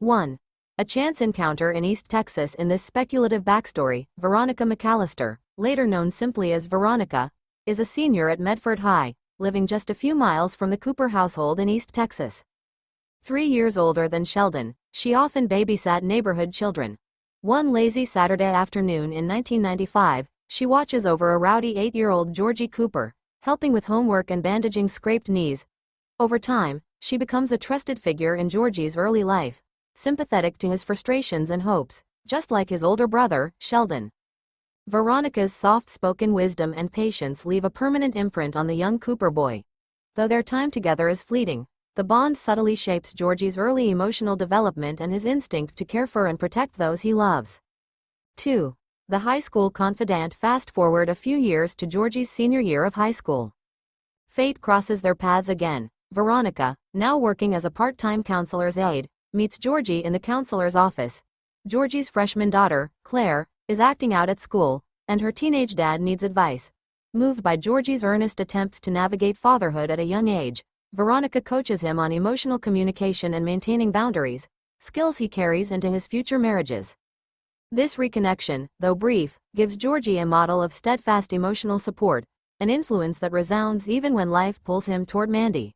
1. A chance encounter in East Texas. In this speculative backstory, Veronica McAllister, later known simply as Veronica, is a senior at Medford High, living just a few miles from the Cooper household in East Texas. 3 years older than Sheldon, she often babysat neighborhood children. One lazy Saturday afternoon in 1995, she watches over a rowdy 8-year-old Georgie Cooper, helping with homework and bandaging scraped knees. Over time, she becomes a trusted figure in Georgie's early life, sympathetic to his frustrations and hopes, just like his older brother, Sheldon. Veronica's soft-spoken wisdom and patience leave a permanent imprint on the young Cooper boy. Though their time together is fleeting, the bond subtly shapes Georgie's early emotional development and his instinct to care for and protect those he loves. 2. The high school confidant. Fast forward a few years to Georgie's senior year of high school. Fate crosses their paths again. Veronica, now working as a part-time counselor's aide, meets Georgie in the counselor's office. Georgie's freshman daughter, Claire, is acting out at school, and her teenage dad needs advice. Moved by Georgie's earnest attempts to navigate fatherhood at a young age, Veronica coaches him on emotional communication and maintaining boundaries, skills he carries into his future marriages. This reconnection, though brief, gives Georgie a model of steadfast emotional support, an influence that resounds even when life pulls him toward Mandy.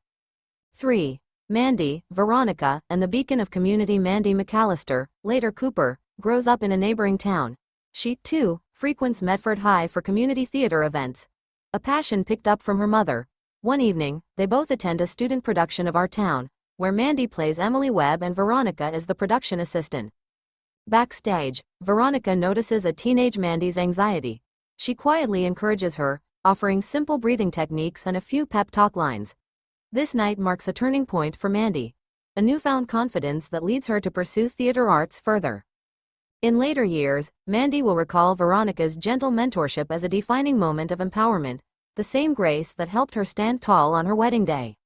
3. Mandy, Veronica, and the beacon of community. Mandy McAllister, later Cooper, grows up in a neighboring town. She, too, frequents Medford High for community theater events, a passion picked up from her mother. One evening, they both attend a student production of Our Town, where Mandy plays Emily Webb and Veronica is the production assistant. Backstage, Veronica notices a teenage Mandy's anxiety. She quietly encourages her, offering simple breathing techniques and a few pep talk lines. This night marks a turning point for Mandy, a newfound confidence that leads her to pursue theater arts further. In later years, Mandy will recall Veronica's gentle mentorship as a defining moment of empowerment, the same grace that helped her stand tall on her wedding day.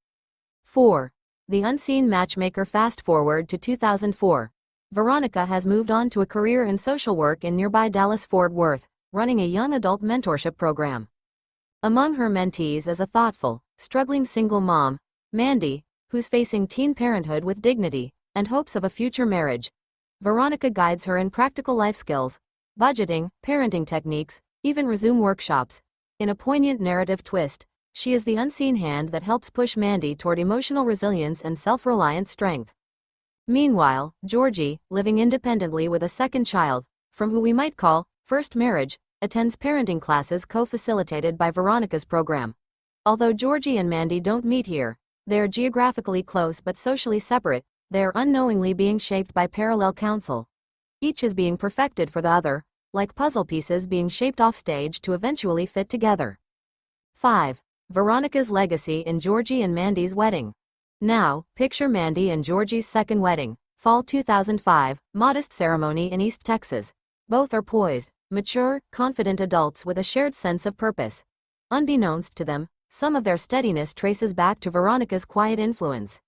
4. The unseen matchmaker. Fast forward to 2004. Veronica has moved on to a career in social work in nearby Dallas-Fort Worth, running a young adult mentorship program. Among her mentees is a thoughtful, struggling single mom, Mandy, who's facing teen parenthood with dignity and hopes of a future marriage. Veronica guides her in practical life skills, budgeting, parenting techniques, even resume workshops. In a poignant narrative twist, she is the unseen hand that helps push Mandy toward emotional resilience and self-reliant strength. Meanwhile, Georgie, living independently with a second child, from who we might call first marriage, attends parenting classes co-facilitated by Veronica's program. Although Georgie and Mandy don't meet here, they are geographically close but socially separate. They are unknowingly being shaped by parallel counsel. Each is being perfected for the other, like puzzle pieces being shaped offstage to eventually fit together. 5. Veronica's legacy in Georgie and Mandy's wedding. Now, picture Mandy and Georgie's second wedding, fall 2005, modest ceremony in East Texas. Both are poised, mature, confident adults with a shared sense of purpose. Unbeknownst to them, some of their steadiness traces back to Veronica's quiet influence.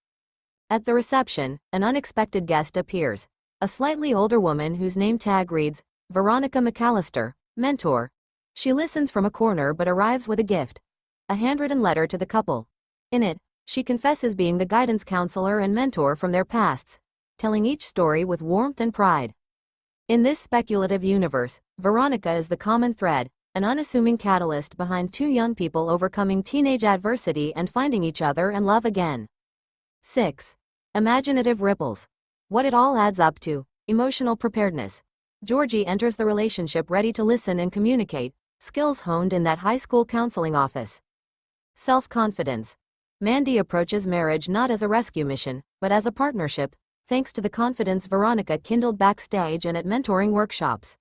At the reception, an unexpected guest appears, a slightly older woman whose name tag reads, Veronica McAllister, mentor. She listens from a corner but arrives with a gift, a handwritten letter to the couple. In it, she confesses being the guidance counselor and mentor from their pasts, telling each story with warmth and pride. In this speculative universe, Veronica is the common thread, an unassuming catalyst behind two young people overcoming teenage adversity and finding each other and love again. 6. Imaginative ripples. What it all adds up to: emotional preparedness. Georgie enters the relationship ready to listen and communicate, skills honed in that high school counseling office. Self-confidence. Mandy approaches marriage not as a rescue mission, but as a partnership, thanks to the confidence Veronica kindled backstage and at mentoring workshops.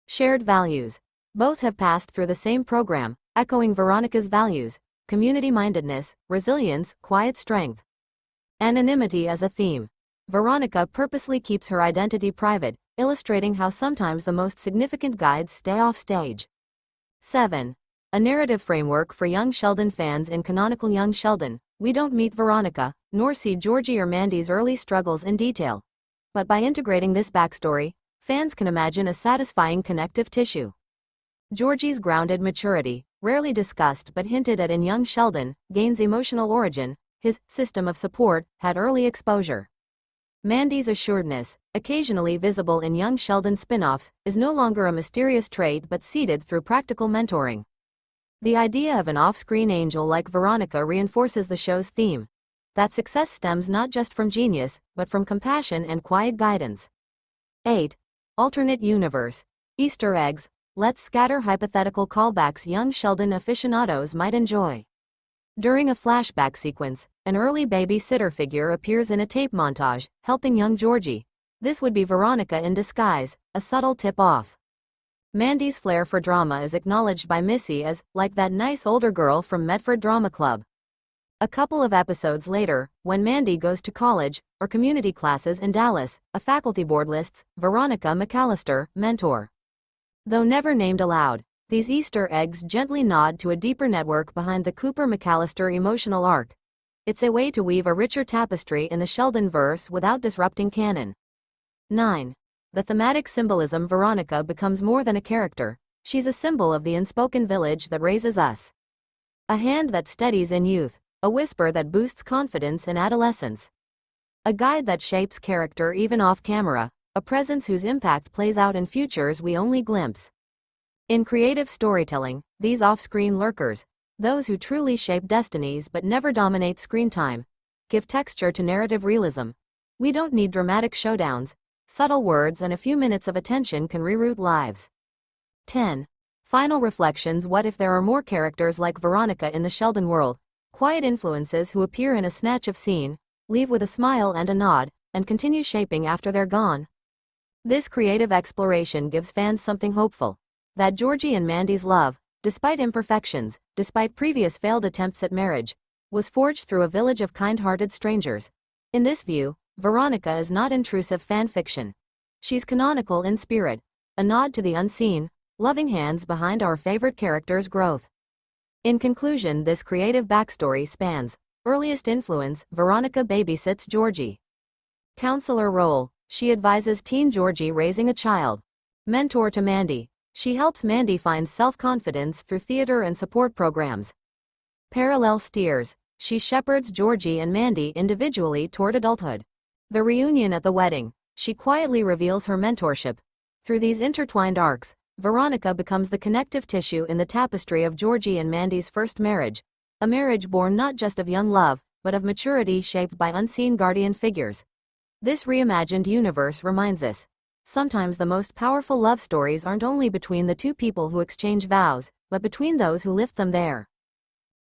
Shared values. Both have passed through the same program, echoing Veronica's values: community-mindedness, resilience, quiet strength. Anonymity as a theme. Veronica purposely keeps her identity private, illustrating how sometimes the most significant guides stay off stage. 7. A narrative framework for Young Sheldon fans. In Canonical Young Sheldon, we don't meet Veronica, nor see Georgie or Mandy's early struggles in detail. But by integrating this backstory, fans can imagine a satisfying connective tissue. Georgie's grounded maturity, rarely discussed but hinted at in Young Sheldon, gains emotional origin. His system of support had early exposure. Mandy's assuredness, occasionally visible in Young Sheldon spin-offs, is no longer a mysterious trait but seeded through practical mentoring. The idea of an off-screen angel like Veronica reinforces the show's theme. That success stems not just from genius, but from compassion and quiet guidance. 8. Alternate universe. Easter eggs. Let's scatter hypothetical callbacks Young Sheldon aficionados might enjoy. During a flashback sequence, an early babysitter figure appears in a tape montage, helping young Georgie. This would be Veronica in disguise, a subtle tip-off. Mandy's flair for drama is acknowledged by Missy as, like that nice older girl from Medford Drama Club. A couple of episodes later, when Mandy goes to college, or community classes in Dallas, a faculty board lists Veronica McAllister, mentor. Though never named aloud, these Easter eggs gently nod to a deeper network behind the Cooper-McAllister emotional arc. It's a way to weave a richer tapestry in the Sheldon-verse without disrupting canon. 9. The thematic symbolism. Veronica becomes more than a character. She's a symbol of the unspoken village that raises us. A hand that steadies in youth, a whisper that boosts confidence in adolescence. A guide that shapes character even off-camera, a presence whose impact plays out in futures we only glimpse. In creative storytelling, these off-screen lurkers, those who truly shape destinies but never dominate screen time, give texture to narrative realism. We don't need dramatic showdowns. Subtle words and a few minutes of attention can reroute lives. 10. Final reflections. What if there are more characters like Veronica in the Sheldon world? Quiet influences who appear in a snatch of scene, leave with a smile and a nod, and continue shaping after they're gone. This creative exploration gives fans something hopeful. That Georgie and Mandy's love, despite imperfections, despite previous failed attempts at marriage, was forged through a village of kind-hearted strangers. In this view, Veronica is not intrusive fan fiction. She's canonical in spirit, a nod to the unseen, loving hands behind our favorite characters' growth. In conclusion, this creative backstory spans earliest influence. Veronica babysits Georgie. Counselor role, she advises teen Georgie raising a child. Mentor to Mandy, she helps Mandy find self-confidence through theater and support programs. Parallel steers, she shepherds Georgie and Mandy individually toward adulthood. The reunion at the wedding, she quietly reveals her mentorship. Through these intertwined arcs, Veronica becomes the connective tissue in the tapestry of Georgie and Mandy's first marriage, a marriage born not just of young love, but of maturity shaped by unseen guardian figures. This reimagined universe reminds us, sometimes the most powerful love stories aren't only between the two people who exchange vows, but between those who lift them there.